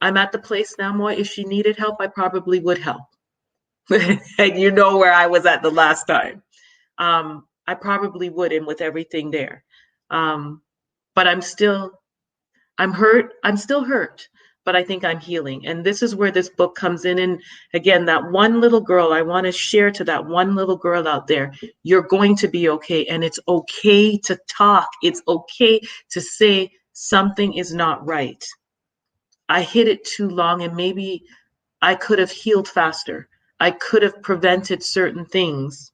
at the place now, Moy, if she needed help, I probably would help. And you know where I was at the last time. I probably wouldn't, with everything there. But I'm hurt. I'm still hurt, but I think I'm healing. And this is where this book comes in. And again, that one little girl, I want to share to that one little girl out there, you're going to be okay. And it's okay to talk. It's okay to say something is not right. I hid it too long, and maybe I could have healed faster. I could have prevented certain things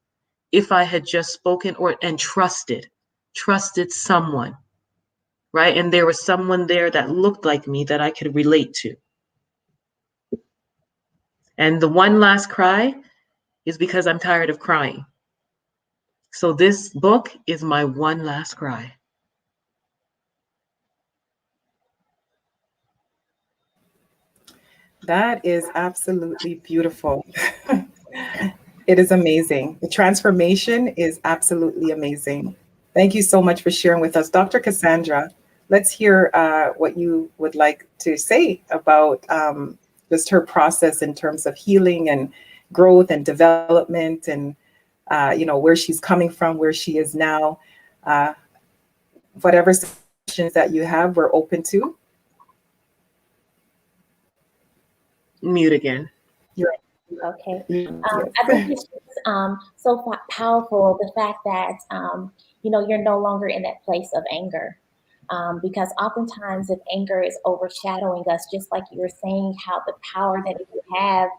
if I had just spoken and trusted someone. Right? And there was someone there that looked like me that I could relate to. And the one last cry is because I'm tired of crying. So this book is my one last cry. That is absolutely beautiful. It is amazing. The transformation is absolutely amazing. Thank you so much for sharing with us. Dr. Cassandra, let's hear what you would like to say about just her process in terms of healing and growth and development, and where she's coming from, where she is now. Whatever suggestions that you have, we're open to. Mute again. You're Okay. yes. I think it's just so powerful, the fact that, you're no longer in that place of anger. Because oftentimes if anger is overshadowing us, just like you were saying, how the power that it can have,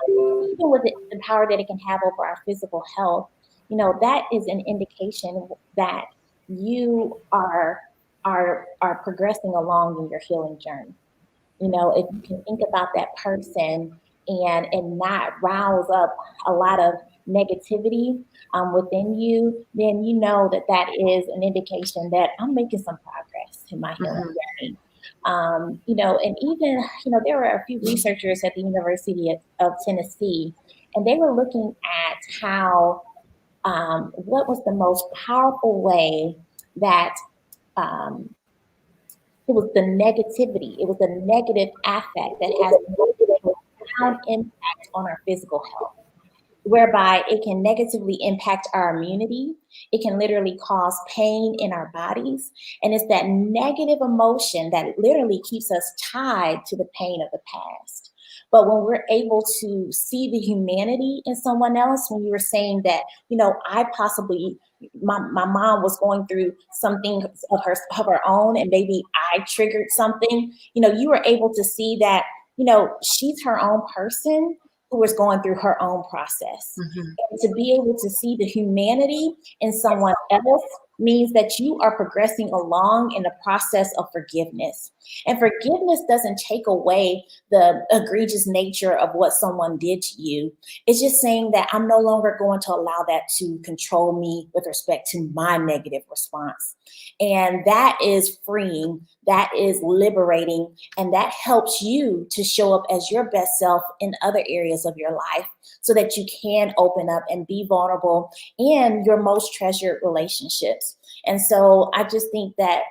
even with the power that it can have over our physical health, that is an indication that you are progressing along in your healing journey. If you can think about that person and not rouse up a lot of negativity within you, then you know that is an indication that I'm making some progress in my healing journey. And even, there were a few researchers at the University of Tennessee, and they were looking at how, what was the most powerful way that it was the negativity. It was the negative affect that has a profound impact on our physical health, whereby it can negatively impact our immunity. It can literally cause pain in our bodies. And it's that negative emotion that literally keeps us tied to the pain of the past. But when we're able to see the humanity in someone else, when you were saying that, I possibly, my mom was going through something of her own, and maybe I triggered something, you were able to see that, she's her own person who was going through her own process. And to be able to see the humanity in someone else means that you are progressing along in the process of forgiveness. And forgiveness doesn't take away the egregious nature of what someone did to you. It's just saying that I'm no longer going to allow that to control me with respect to my negative response. And that is freeing, that is liberating, and that helps you to show up as your best self in other areas of your life so that you can open up and be vulnerable in your most treasured relationships. And so I just think that,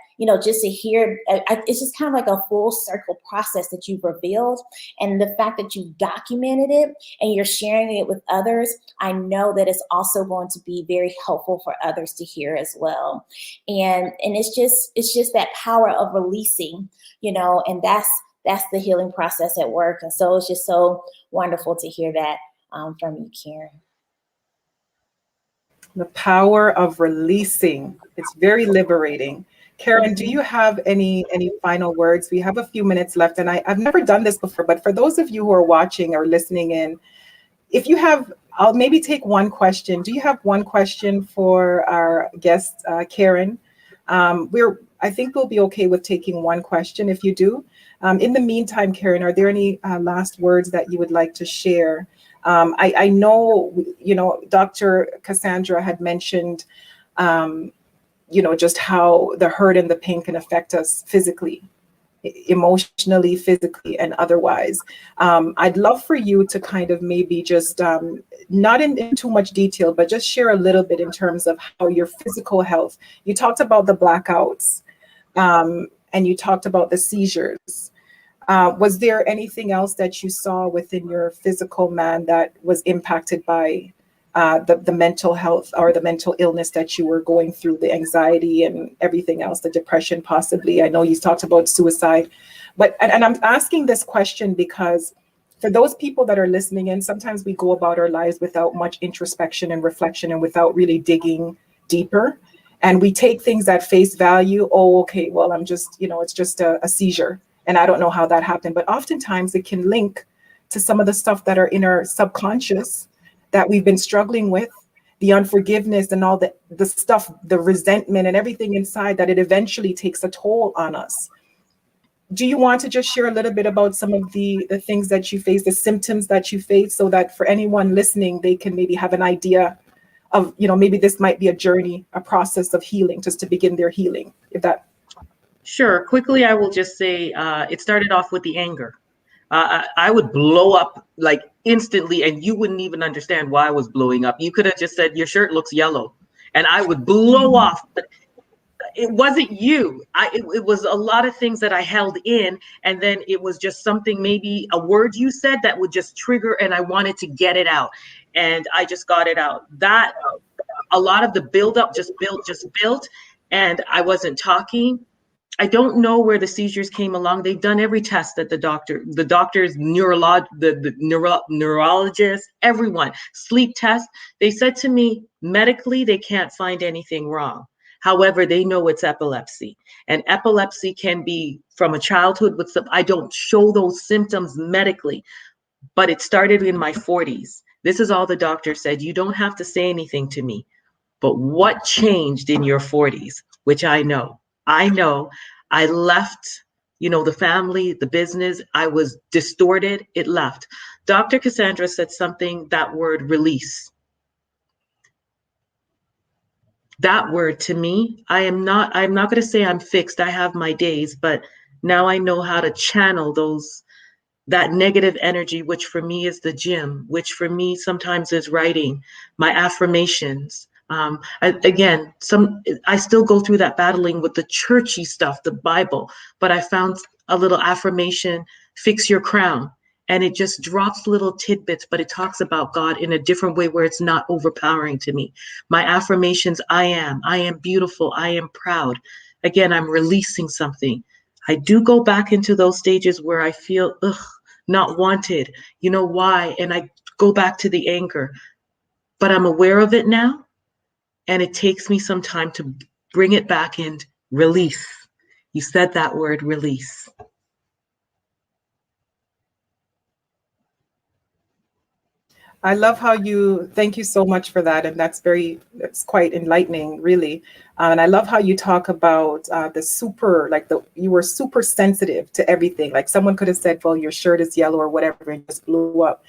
just to hear, it's just kind of like a full circle process that you've revealed. And the fact that you've documented it and you're sharing it with others, I know that it's also going to be very helpful for others to hear as well. And it's just that power of releasing, and that's the healing process at work. And so it's just so wonderful to hear that from you, Karen. The power of releasing. It's very liberating. Karen, do you have any final words? We have a few minutes left, and I've never done this before, but for those of you who are watching or listening in, if you have, I'll maybe take one question. Do you have one question for our guest, Karen? I think we'll be okay with taking one question if you do. In the meantime, Karen, are there any last words that you would like to share? I know, Dr. Cassandra had mentioned, just how the hurt and the pain can affect us physically, emotionally, physically, and otherwise. I'd love for you to kind of maybe just, not in too much detail, but just share a little bit in terms of how your physical health, you talked about the blackouts, and you talked about the seizures. Was there anything else that you saw within your physical man that was impacted by the mental health or the mental illness that you were going through, the anxiety and everything else, the depression possibly? I know you talked about suicide, but and I'm asking this question because for those people that are listening in, sometimes we go about our lives without much introspection and reflection and without really digging deeper. And we take things at face value. Oh, okay, well, I'm just, it's just a seizure. And I don't know how that happened. But oftentimes it can link to some of the stuff that are in our subconscious that we've been struggling with, the unforgiveness and all the stuff, the resentment and everything inside, that it eventually takes a toll on us. Do you want to just share a little bit about some of the things that you face, the symptoms that you face, so that for anyone listening, they can maybe have an idea of, maybe this might be a journey, a process of healing, just to begin their healing, if that. Sure. Quickly, I will just say it started off with the anger. I would blow up like instantly, and you wouldn't even understand why I was blowing up. You could have just said, your shirt looks yellow, and I would blow off. But it wasn't you. It was a lot of things that I held in, and then it was just something, maybe a word you said that would just trigger, and I wanted to get it out, and I just got it out. That a lot of the buildup just built, and I wasn't talking. I don't know where the seizures came along. They've done every test that the doctors, neurologists, everyone, sleep test. They said to me, medically, they can't find anything wrong. However, they know it's epilepsy, and epilepsy can be from a childhood with some, I don't show those symptoms medically, but it started in my 40s. This is all the doctor said. You don't have to say anything to me, but what changed in your 40s, which I know. I left, the family, the business. I was distorted. It left. Dr. Cassandra said something, that word release. That word to me, I'm not going to say I'm fixed. I have my days, but now I know how to channel that negative energy, which for me is the gym, which for me sometimes is writing, my affirmations. I still go through that battling with the churchy stuff, the Bible, but I found a little affirmation, fix your crown. And it just drops little tidbits, but it talks about God in a different way where it's not overpowering to me. My affirmations, I am beautiful, I am proud. Again, I'm releasing something. I do go back into those stages where I feel, not wanted, why? And I go back to the anger, but I'm aware of it now. And it takes me some time to bring it back and release. You said that word, release. I love how thank you so much for that. And that's quite enlightening, really. And I love how you talk about you were super sensitive to everything. Like someone could have said, well, your shirt is yellow or whatever, and just blew up.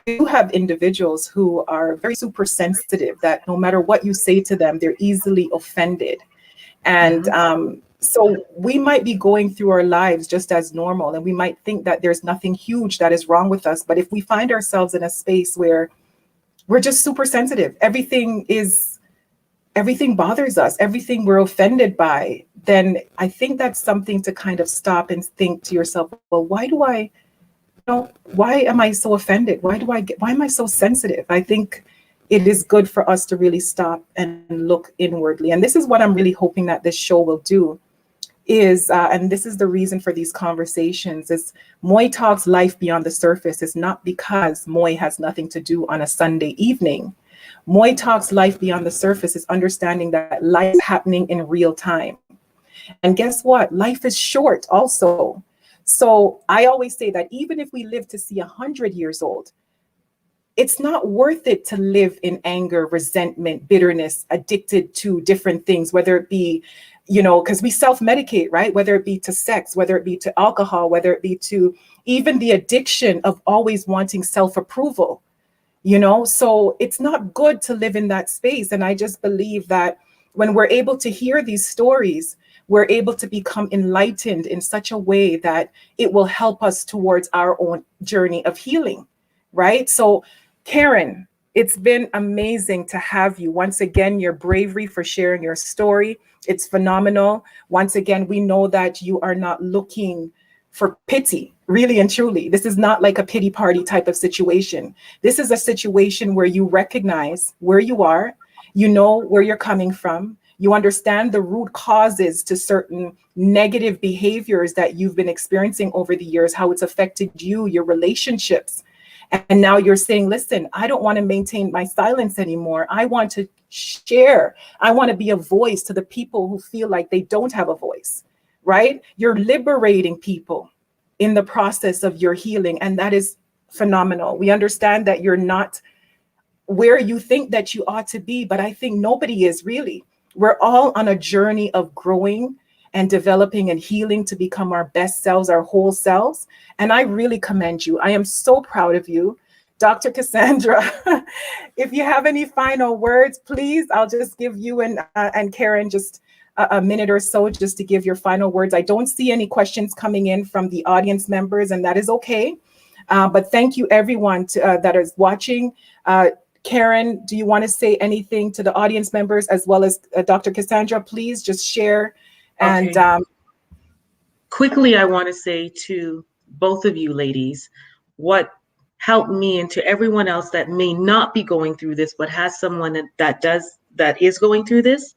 You have individuals who are very super sensitive, that no matter what you say to them, they're easily offended. And so we might be going through our lives just as normal, and we might think that there's nothing huge that is wrong with us. But if we find ourselves in a space where we're just super sensitive, everything bothers us, everything we're offended by, then I think that's something to kind of stop and think to yourself, well, why am I so offended? Why am I so sensitive? I think it is good for us to really stop and look inwardly. And this is what I'm really hoping that this show will do is, and this is the reason for these conversations, is MOY Talks Life Beyond the Surface is not because MOY has nothing to do on a Sunday evening. MOY Talks Life Beyond the Surface is understanding that life is happening in real time. And guess what? Life is short also. So I always say that even if we live to see 100 years old, it's not worth it to live in anger, resentment, bitterness, addicted to different things, whether it be, because we self-medicate, right? Whether it be to sex, whether it be to alcohol, whether it be to even the addiction of always wanting self-approval, so it's not good to live in that space. And I just believe that when we're able to hear these stories, we're able to become enlightened in such a way that it will help us towards our own journey of healing, right? So, Karen, it's been amazing to have you. Once again, your bravery for sharing your story, it's phenomenal. Once again, we know that you are not looking for pity, really and truly. This is not like a pity party type of situation. This is a situation where you recognize where you are, you know where you're coming from, you understand the root causes to certain negative behaviors that you've been experiencing over the years, how it's affected you, your relationships. And now you're saying, listen, I don't want to maintain my silence anymore. I want to share. I want to be a voice to the people who feel like they don't have a voice, right? You're liberating people in the process of your healing. And that is phenomenal. We understand that you're not where you think that you ought to be, but I think nobody is really. We're all on a journey of growing and developing and healing to become our best selves, our whole selves. And I really commend you. I am so proud of you. Dr. Cassandra, if you have any final words, please, I'll just give you and Karen just a minute or so just to give your final words. I don't see any questions coming in from the audience members, and that is okay. But thank you, everyone that is watching. Karen, do you want to say anything to the audience members as well as Dr. Cassandra? Please just share. And Okay. Quickly, I want to say to both of you ladies, what helped me and to everyone else that may not be going through this, but has someone that is going through this,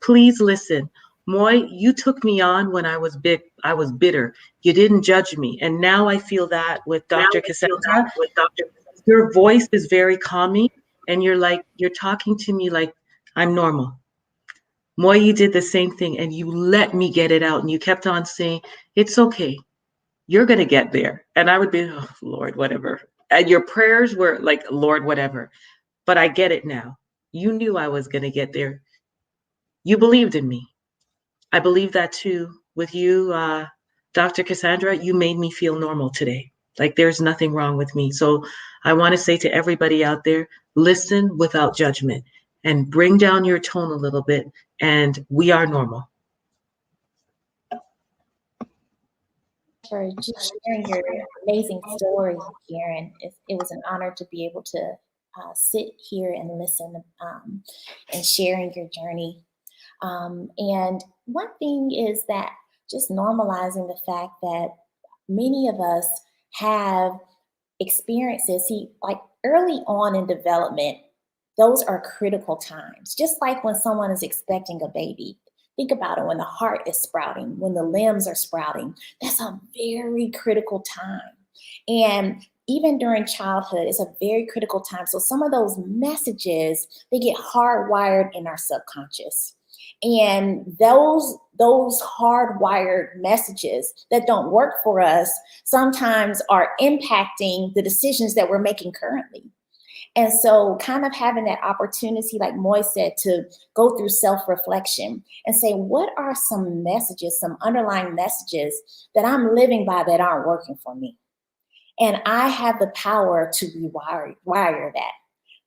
please listen. Moy, you took me on when I was bitter. You didn't judge me. And now I feel that with Dr. Cassandra. Your voice is very calming, and you're talking to me like I'm normal. Moy, you did the same thing, and you let me get it out, and you kept on saying, it's okay. You're going to get there. And I would be, oh, Lord, whatever. And your prayers were like, Lord, whatever. But I get it now. You knew I was going to get there. You believed in me. I believe that too. With you, Dr. Cassandra, you made me feel normal today. Like there's nothing wrong with me. So I want to say to everybody out there, listen without judgment and bring down your tone a little bit. And we are normal. For just sharing your amazing story, Karen. It was an honor to be able to sit here and listen and sharing your journey. And one thing is that just normalizing the fact that many of us have experiences. See, like early on in development, those are critical times. Just like when someone is expecting a baby. Think about it, when the heart is sprouting, when the limbs are sprouting, that's a very critical time. And even during childhood, it's a very critical time. So some of those messages, they get hardwired in our subconscious. And those hardwired messages that don't work for us sometimes are impacting the decisions that we're making currently. And so kind of having that opportunity, like Moy said, to go through self-reflection and say, what are some messages, some underlying messages that I'm living by that aren't working for me? And I have the power to rewire that.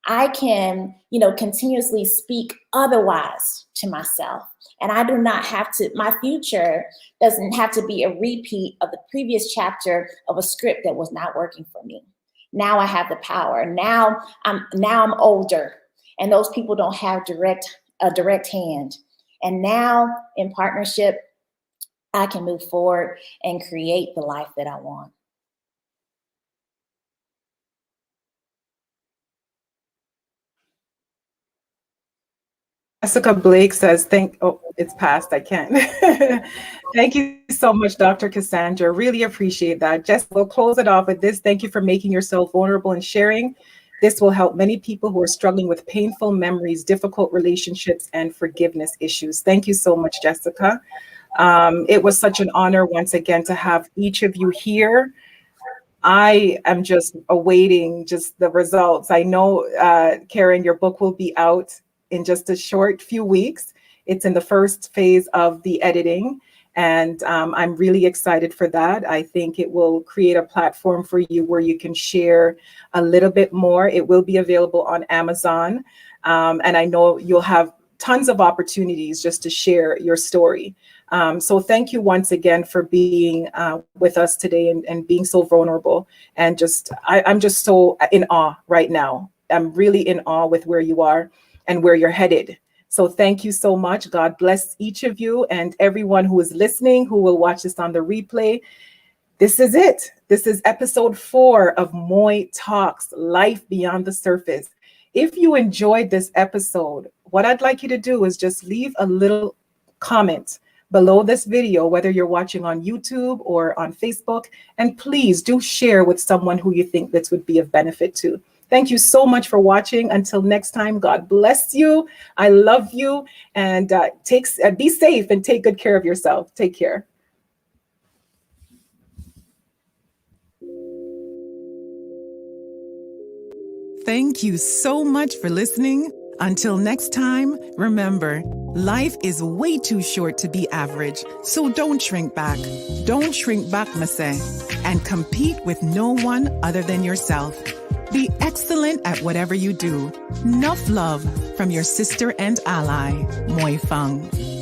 I can, continuously speak otherwise to myself. And I do not have to, my future doesn't have to be a repeat of the previous chapter of a script that was not working for me. Now I have the power. Now I'm older, and those people don't have a direct hand. And now in partnership, I can move forward and create the life that I want. Jessica Blake says, it's past, I can't. Thank you so much, Dr. Cassandra. Really appreciate that. Jess, we'll close it off with this. Thank you for making yourself vulnerable and sharing. This will help many people who are struggling with painful memories, difficult relationships, and forgiveness issues. Thank you so much, Jessica. It was such an honor once again to have each of you here. I am just awaiting just the results. I know, Karen, your book will be out in just a short few weeks. It's in the first phase of the editing, and I'm really excited for that. I think it will create a platform for you where you can share a little bit more. It will be available on Amazon, and I know you'll have tons of opportunities just to share your story. So thank you once again for being with us today and being so vulnerable. And I'm just so in awe right now. I'm really in awe with where you are and where you're headed. So thank you so much. God bless each of you and everyone who is listening, who will watch this on the replay. This is it. This is episode 4 of MOY Talks, Life Beyond the Surface. If you enjoyed this episode, what I'd like you to do is just leave a little comment below this video, whether you're watching on YouTube or on Facebook, and please do share with someone who you think this would be of benefit to. Thank you so much for watching. Until next time, God bless you. I love you, and be safe and take good care of yourself. Take care. Thank you so much for listening. Until next time, remember, life is way too short to be average, so don't shrink back. Don't shrink back, Masay, and compete with no one other than yourself. Be excellent at whatever you do. Enough love from your sister and ally, MOY FUNG.